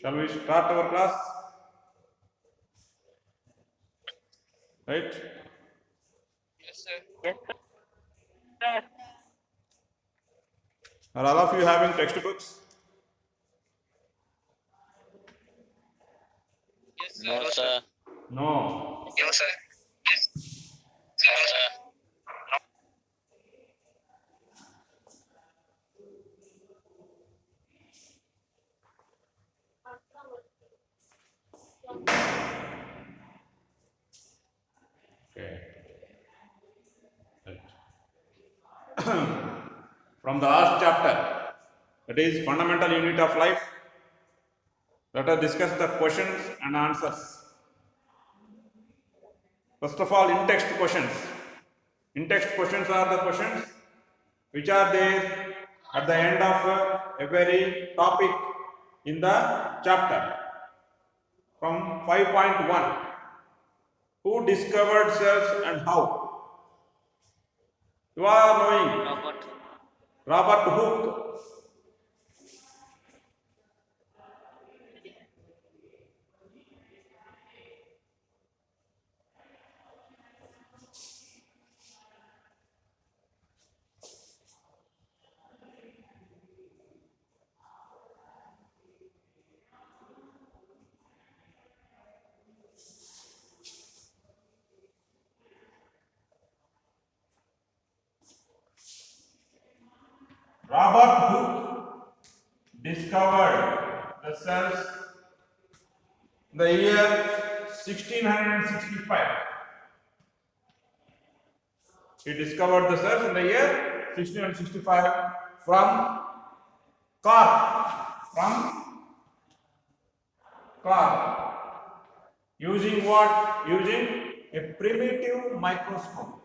Shall we start our class? Right? Yes, sir. Are all of you having textbooks? Yes, sir. No, sir. No. No, sir. No, sir. Okay. From the last chapter, that is fundamental unit of life, let us discuss the questions and answers. First of all, in-text questions. In-text questions are the questions which are there at the end of a very topic in the chapter. From 5.1, who discovered cells and how? You are knowing Robert Hooke. Robert Hooke discovered the cells in the year 1665. He discovered the cells in the year 1665 from Cork. Using what? Using a primitive microscope.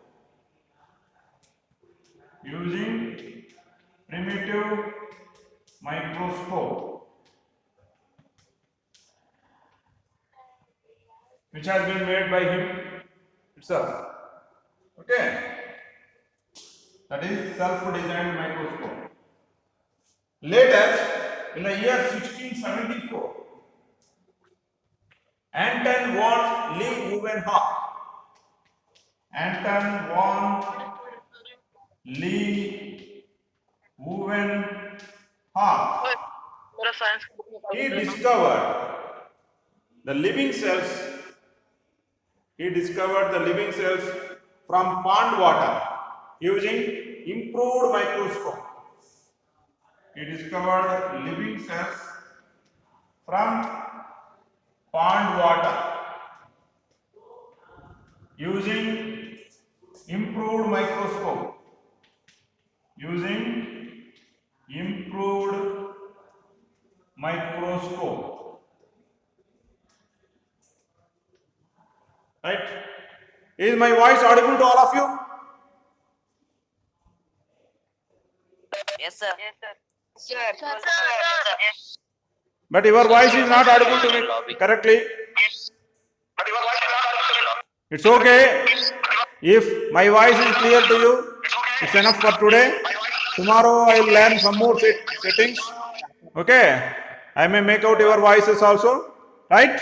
Using primitive microscope, which has been made by him itself. Okay, that is self-designed microscope. Later, in the year 1674, Anton von Leeuwenhoek. Anton von Leeuwenhoek. He discovered the living cells. He discovered the living cells from pond water using improved microscope. He discovered living cells from pond water using improved microscope. Using improved microscope. Right? Is my voice audible to all of you? Yes, sir. Sir. But your voice is not audible to me correctly. It's okay. If my voice is clear to you, it's enough for today. Tomorrow I will learn some more settings. Okay. I may make out your voices also. Right?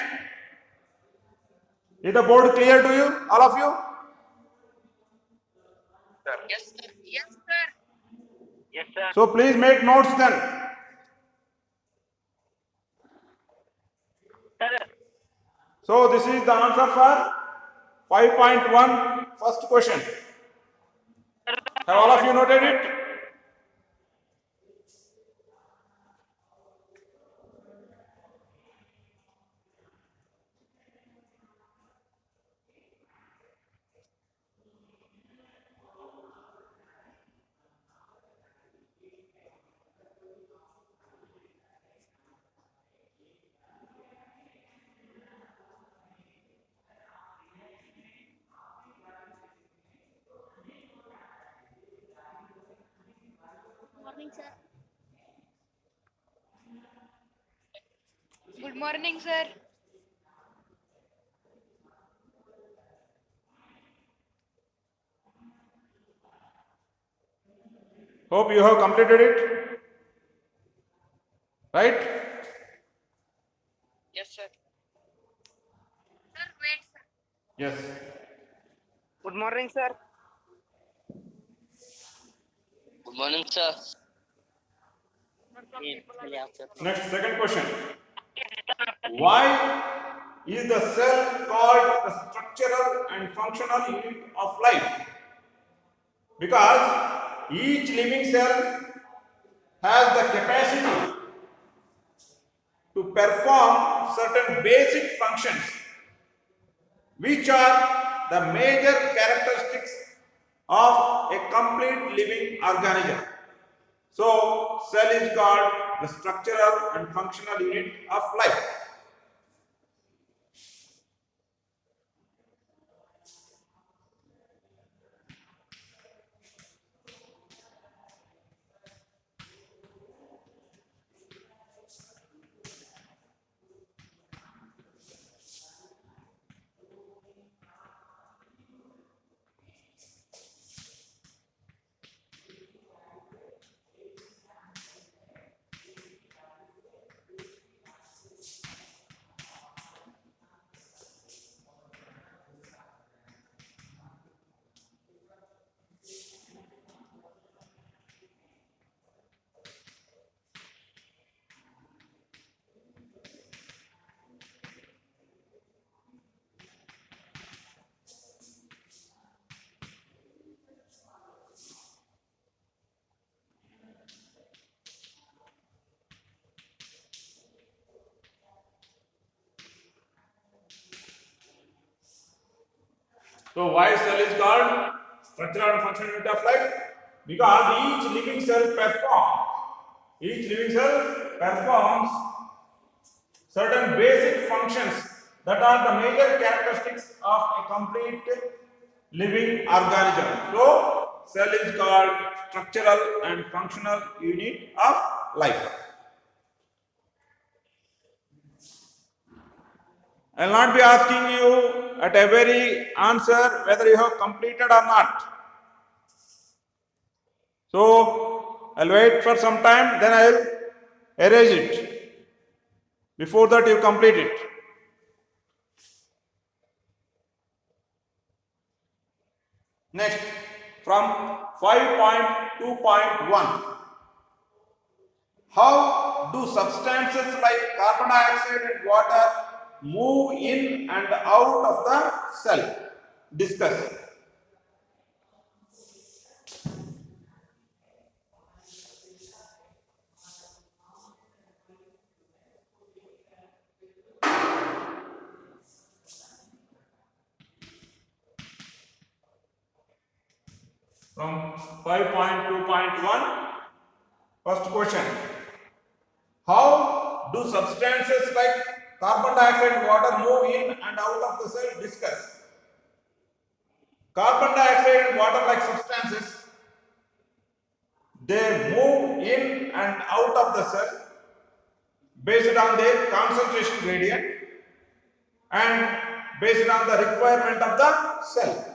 Is the board clear to you, all of you? Yes, sir. Yes, sir. Yes, sir. So please make notes then. So this is the answer for 5.1 first question. Have all of you noted it? Morning, sir. Good morning, sir. Hope you have completed it. Right? Yes. Good morning, sir. Good morning, sir. Next, second question. Why is the cell called the structural and functional unit of life? Because each living cell has the capacity to perform certain basic functions, which are the major characteristics of a complete living organism. So, cell is called the structural and functional unit of life. So, why cell is called structural and functional unit of life? Because each living cell performs certain basic functions that are the major characteristics of a complete living organism. So, cell is called structural and functional unit of life. I will not be asking you at every answer whether you have completed or not. So, I will wait for some time, then I will erase it. Before that, you complete it. Next, from 5.2.1. How do substances like carbon dioxide and water move in and out of the cell? Discuss. From 5.2.1, first question. How do substances like carbon dioxide and water move in and out of the cell? Discuss. Carbon dioxide and water like substances, they move in and out of the cell based on their concentration gradient and based on the requirement of the cell.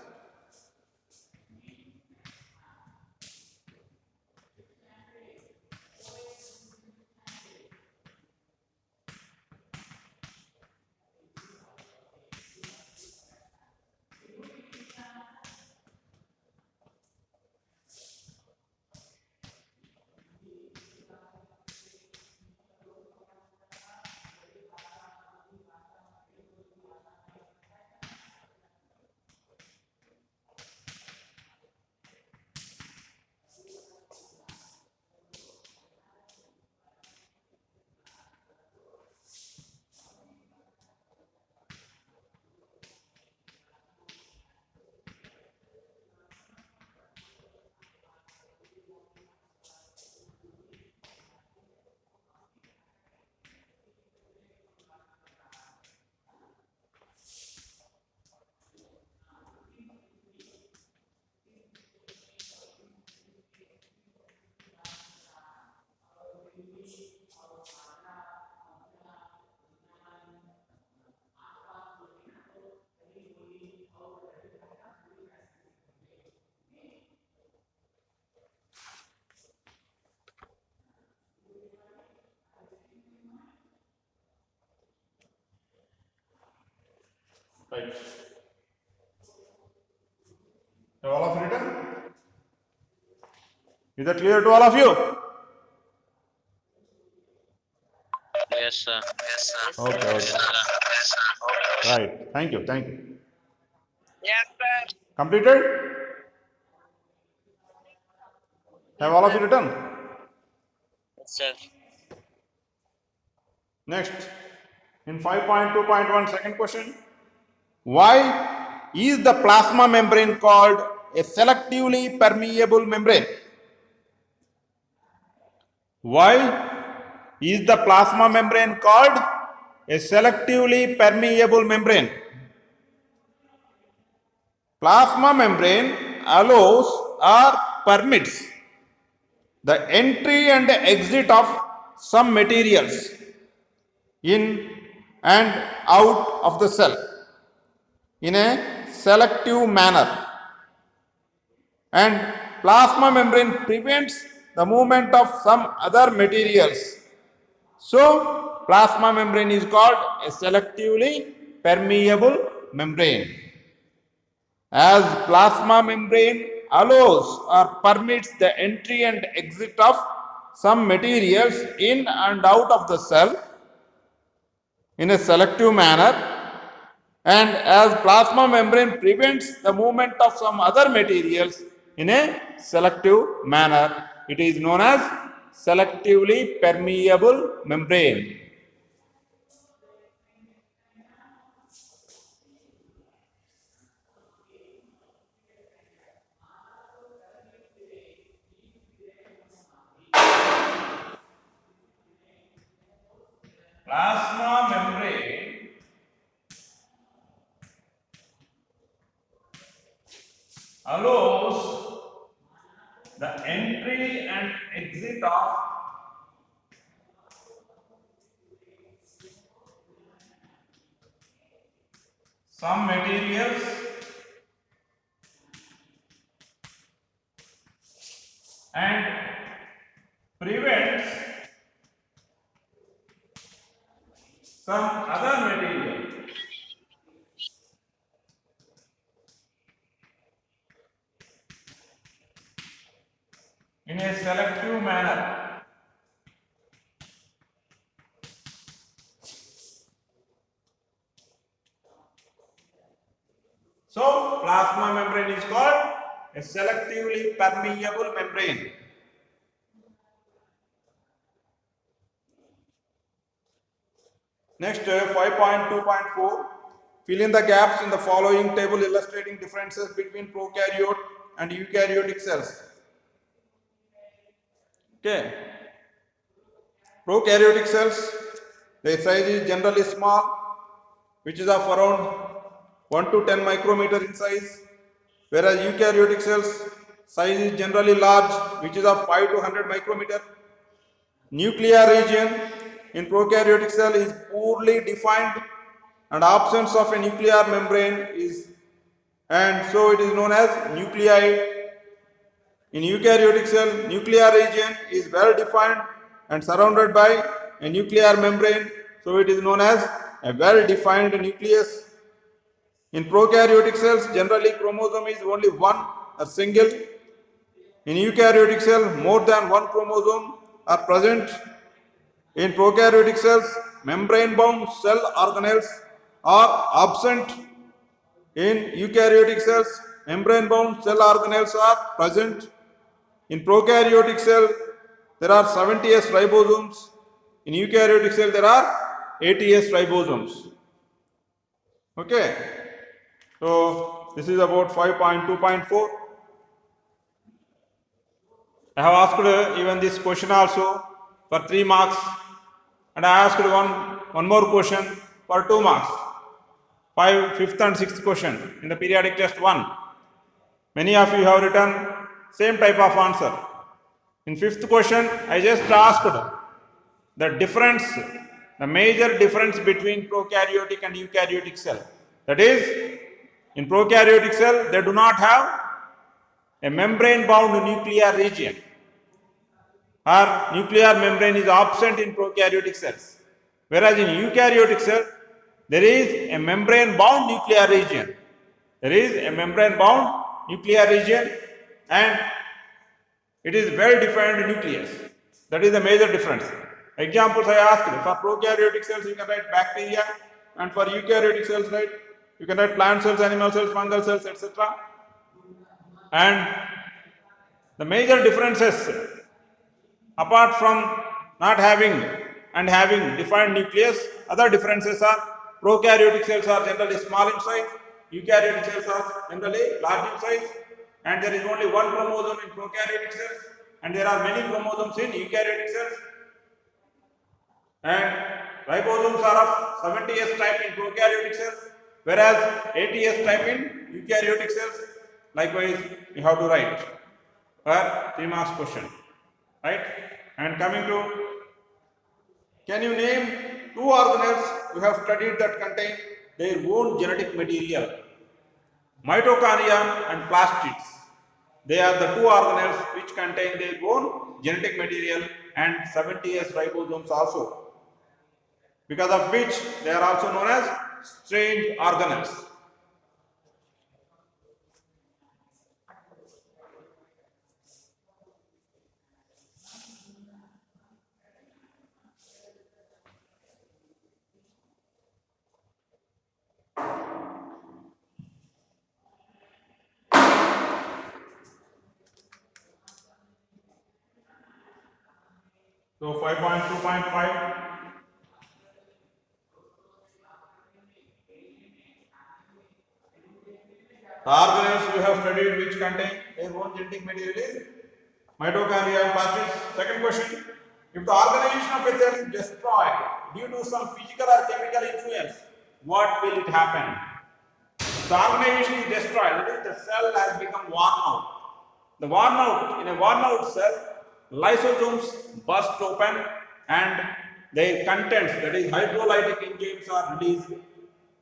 Right. Is that clear to all of you? Yes, sir. Yes, sir. Okay, okay. Right. Thank you. Thank you. Yes, sir. Completed? Have all of you written? Yes, sir. Next, in 5.2.1, second question. Why is the plasma membrane called a selectively permeable membrane? Why is the plasma membrane called a selectively permeable membrane? Plasma membrane allows or permits the entry and exit of some materials in and out of the cell in a selective manner, and plasma membrane prevents the movement of some other materials. So, plasma membrane is called a selectively permeable membrane. As plasma membrane allows or permits the entry and exit of some materials in and out of the cell in a selective manner, and as plasma membrane prevents the movement of some other materials in a selective manner, it is known as selectively permeable membrane. Plasma membrane allows the entry and exit of some materials and prevents some other material in a selective manner. So, plasma membrane is called a selectively permeable membrane. Next, 5.2.4. Fill in the gaps in the following table illustrating differences between prokaryote and eukaryotic cells. Okay. Prokaryotic cells, their size is generally small, which is of around 1 to 10 micrometer in size, whereas eukaryotic cells size is generally large, which is of 5 to 100 micrometer. Nuclear region in prokaryotic cell is poorly defined, and absence of a nuclear membrane is, and so it is known as nuclei. In eukaryotic cell, nuclear region is well defined and surrounded by a nuclear membrane, so it is known as a well defined nucleus. In prokaryotic cells, generally chromosome is only one, a single. In eukaryotic cell, more than one chromosome are present. In prokaryotic cells, membrane-bound cell organelles are absent. In eukaryotic cells, membrane-bound cell organelles are present. In prokaryotic cell, there are 70S ribosomes. In eukaryotic cell, there are 80S ribosomes. Okay. So, this is about 5.2.4. I have asked even this question also for 3 marks, and I asked one more question for 2 marks. 5th and 6th question in the periodic test 1. Many of you have written same type of answer. In 5th question, I just asked the difference, the major difference between prokaryotic and eukaryotic cell. That is, in prokaryotic cell, they do not have a membrane-bound nuclear region, or nuclear membrane is absent in prokaryotic cells. Whereas in eukaryotic cell, there is a membrane-bound nuclear region. There is a membrane-bound nuclear region, and It is well-defined nucleus. That is the major difference. Examples I asked. For prokaryotic cells, you can write bacteria, and for eukaryotic cells, right, you can write plant cells, animal cells, fungal cells, etc. And the major differences, apart from not having and having defined nucleus, other differences are prokaryotic cells are generally small in size, eukaryotic cells are generally large in size, and there is only one chromosome in prokaryotic cells, and there are many chromosomes in eukaryotic cells. And ribosomes are of 70S type in prokaryotic cells, whereas 80S type in eukaryotic cells. Likewise, you have to write for 3 marks question, right? And coming to, can you name 2 organelles you have studied that contain their own genetic material? Mitochondria and plastids. They are the 2 organelles which contain their own genetic material and 70S ribosomes also, because of which they are also known as strange organelles. So 5.2.5. The organelles we have studied which contain their own genetic material is mitochondria and plastids. Second question, if the organization of a cell is destroyed due to some physical or chemical influence, what will it happen? The organization is destroyed, that is, the cell has become worn out. In a worn out cell, lysosomes burst open and their contents, that is hydrolytic enzymes, are released,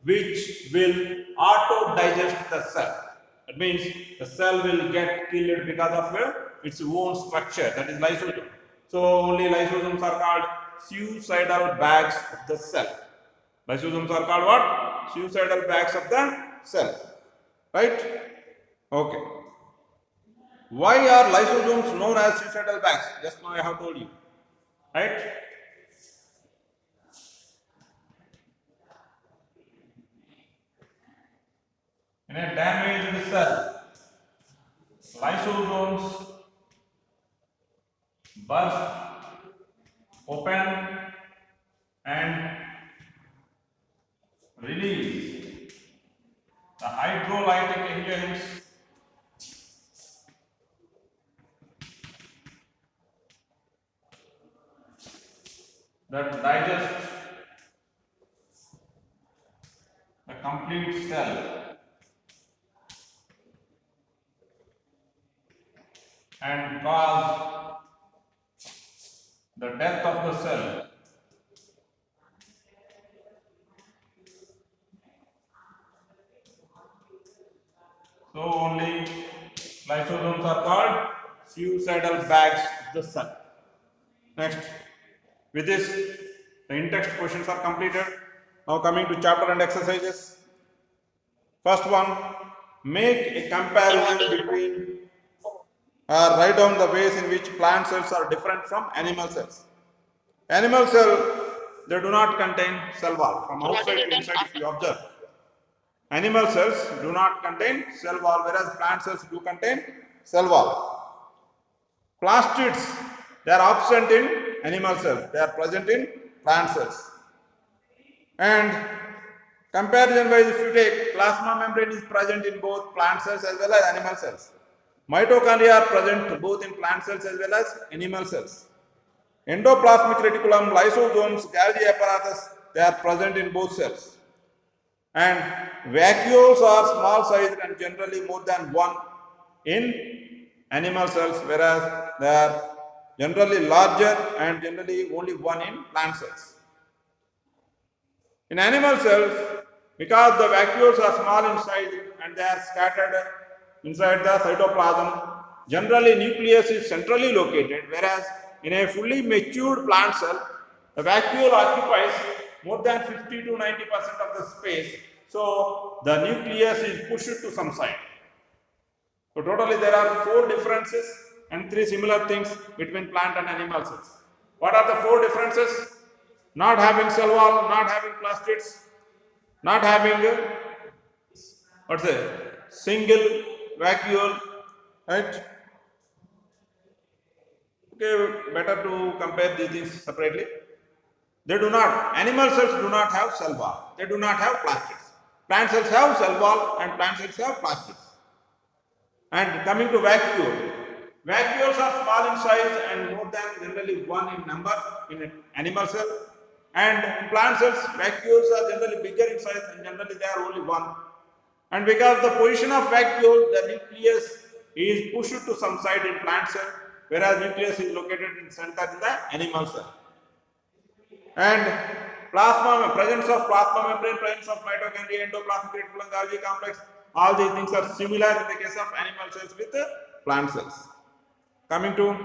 which will auto-digest the cell. That means the cell will get killed because of its own structure, that is lysosome. So only lysosomes are called suicidal bags of the cell. Lysosomes are called what? Suicidal bags of the cell. Right? Okay. Why are lysosomes known as suicidal bags? Just now I have told you. Right? In a damaged cell, lysosomes burst open and release the hydrolytic enzymes that digest the complete cell and cause the death of the cell. So only lysosomes are called suicidal bags of the cell. Next, with this, the in-text questions are completed. Now coming to chapter and exercises. First one, make a comparison between write down the ways in which plant cells are different from animal cells. Animal cell, they do not contain cell wall. From outside to inside, if you observe, animal cells do not contain cell wall, whereas plant cells do contain cell wall. Plastids, they are absent in animal cells, they are present in plant cells. And comparison wise, if you take, plasma membrane is present in both plant cells as well as animal cells. Mitochondria are present both in plant cells as well as animal cells. Endoplasmic reticulum, lysosomes, Golgi apparatus, they are present in both cells. And vacuoles are small sized and generally more than one in animal cells, whereas they are generally larger and generally only one in plant cells. In animal cells, because the vacuoles are small in size and they are scattered inside the cytoplasm, generally nucleus is centrally located, whereas in a fully matured plant cell, the vacuole occupies more than 50 to 90% of the space, so the nucleus is pushed to some side. So totally there are 4 differences, and three similar things between plant and animal cells. What are the four differences? Not having cell wall, not having plastids, not having what's it? Single vacuole, right? Okay, better to compare these things separately. They do not, animal cells do not have cell wall. They do not have plastids. Plant cells have cell wall and plant cells have plastids. And coming to vacuole, vacuoles are small in size and more than generally one in number in an animal cell. And in plant cells, vacuoles are generally bigger in size and generally they are only one. And because the position of vacuole, the nucleus is pushed to some side in plant cell, whereas nucleus is located in center in the animal cell. And presence of plasma membrane, presence of mitochondria, endoplasmic reticulum, Golgi complex, all these things are similar in the case of animal cells with plant cells. Coming to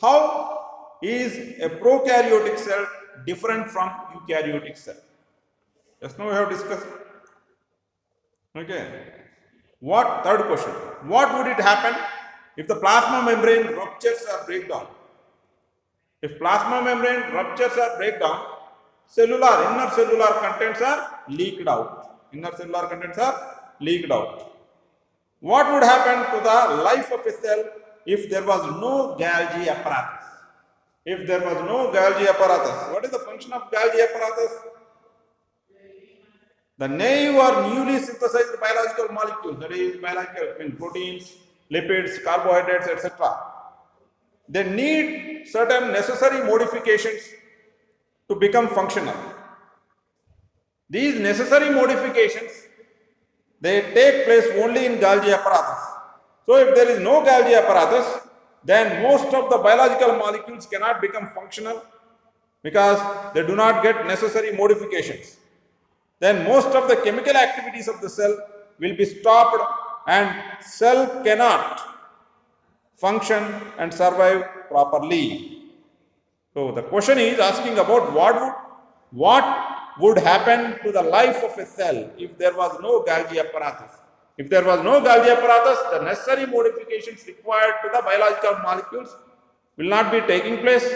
how is a prokaryotic cell different from eukaryotic cell? Just now we have discussed. Okay. Third question. What would it happen if the plasma membrane ruptures or breaks down? If plasma membrane ruptures or break down, inner cellular contents are leaked out. Inner cellular contents are leaked out. What would happen to the life of a cell if there was no Golgi apparatus? If there was no Golgi apparatus, what is the function of Golgi apparatus? The naive or newly synthesized biological molecules, that is proteins, lipids, carbohydrates, etc. They need certain necessary modifications to become functional. These necessary modifications, they take place only in Golgi apparatus. So if there is no Golgi apparatus, then most of the biological molecules cannot become functional because they do not get necessary modifications. Then most of the chemical activities of the cell will be stopped and cell cannot function and survive properly. So the question is asking about what would happen to the life of a cell if there was no Golgi apparatus. If there was no Golgi apparatus, the necessary modifications required to the biological molecules will not be taking place,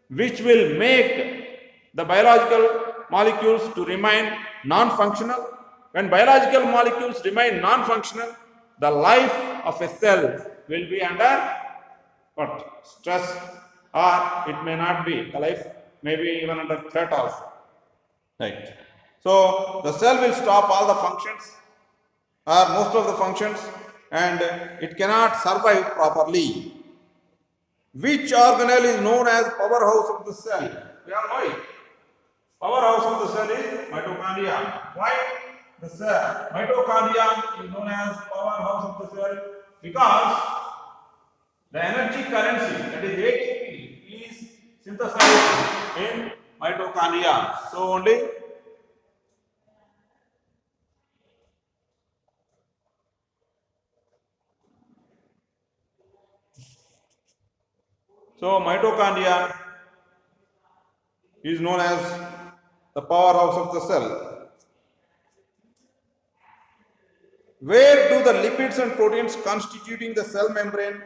which will make the biological molecules to remain non-functional. When biological molecules remain non-functional, the life of a cell will be under stress, or it may not be. The life may be even under threat also. Right. So the cell will stop all the functions or most of the functions and it cannot survive properly. Which organelle is known as powerhouse of the cell? We all know it. Powerhouse of the cell is mitochondria. Why the cell mitochondria is known as powerhouse of the cell? Because the energy currency, that is ATP, is synthesized in mitochondria. So only mitochondria is known as the powerhouse of the cell. Where do the lipids and proteins constituting the cell membrane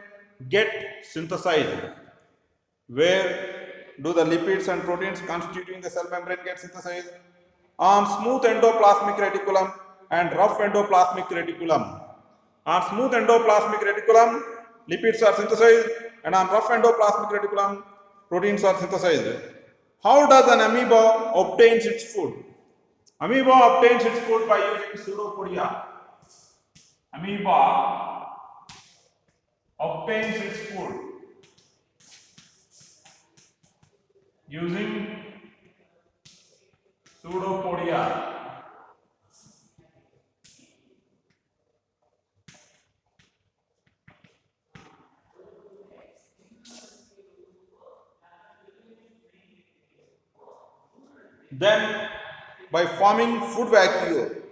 get synthesized? Where do the lipids and proteins constituting the cell membrane get synthesized? On smooth endoplasmic reticulum and rough endoplasmic reticulum. On smooth endoplasmic reticulum, lipids are synthesized, and on rough endoplasmic reticulum, proteins are synthesized. How does an amoeba obtain its food? Amoeba obtains its food by using pseudopodia. Amoeba obtains its food using pseudopodia. Then by forming food vacuole,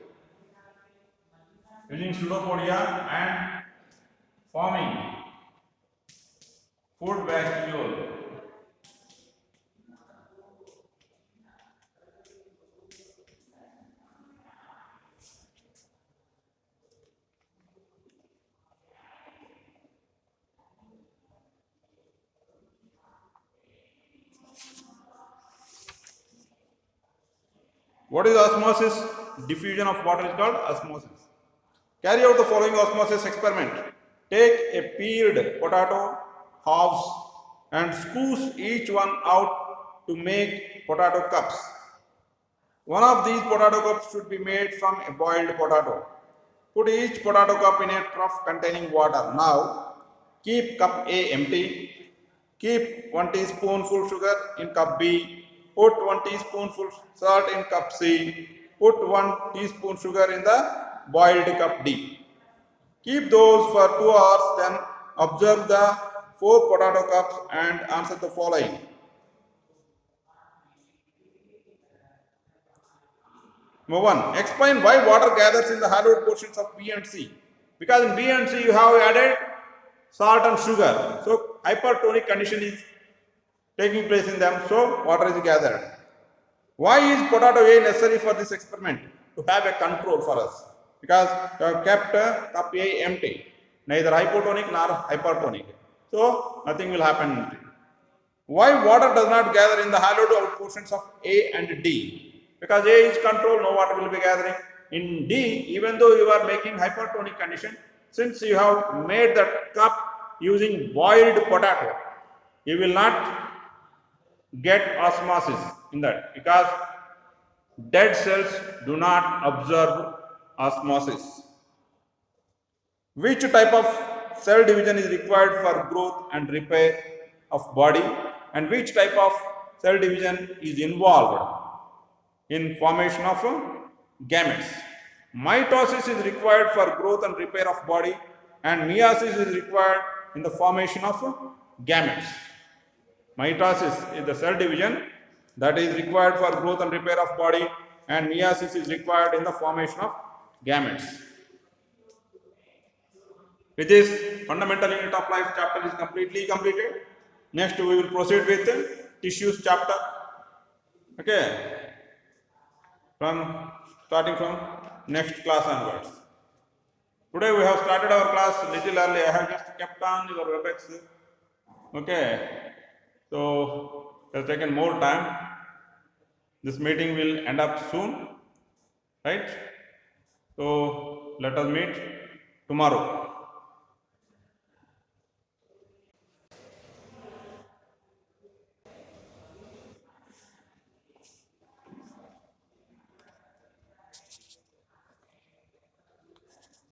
using pseudopodia and forming food vacuole. What is osmosis? Diffusion of water is called osmosis. Carry out the following osmosis experiment. Take a peeled potato halves and squeeze each one out to make potato cups. One of these potato cups should be made from a boiled potato. Put each potato cup in a trough containing water. Now, keep cup A empty. Keep 1 teaspoonful sugar in cup B. Put 1 teaspoonful salt in cup C. Put 1 teaspoon sugar in the boiled cup D. Keep those for 2 hours, then observe the 4 potato cups and answer the following. Number 1. Explain why water gathers in the hollowed portions of B and C. Because in B and C you have added salt and sugar. So hypertonic condition is taking place in them. So water is gathered. Why is potato A necessary for this experiment? To have a control for us. Because you have kept cup A empty. Neither hypotonic nor hypertonic. So nothing will happen. Why water does not gather in the hollowed out portions of A and D? Because A is controlled, no water will be gathering. In D, even though you are making hypertonic condition, since you have made that cup using boiled potato, you will not get osmosis in that because dead cells do not observe osmosis. Which type of cell division is required for growth and repair of body, and which type of cell division is involved in formation of gametes? Mitosis is required for growth and repair of body, and meiosis is required in the formation of gametes. Mitosis is the cell division that is required for growth and repair of body, and meiosis is required in the formation of gametes. With this, fundamental unit of life chapter is completely completed. Next, we will proceed with tissues chapter. Okay. Starting from next class onwards. Today we have started our class little early. I have just kept on your WebEx. Okay. So it has taken more time. This meeting will end up soon. Right? So let us meet tomorrow.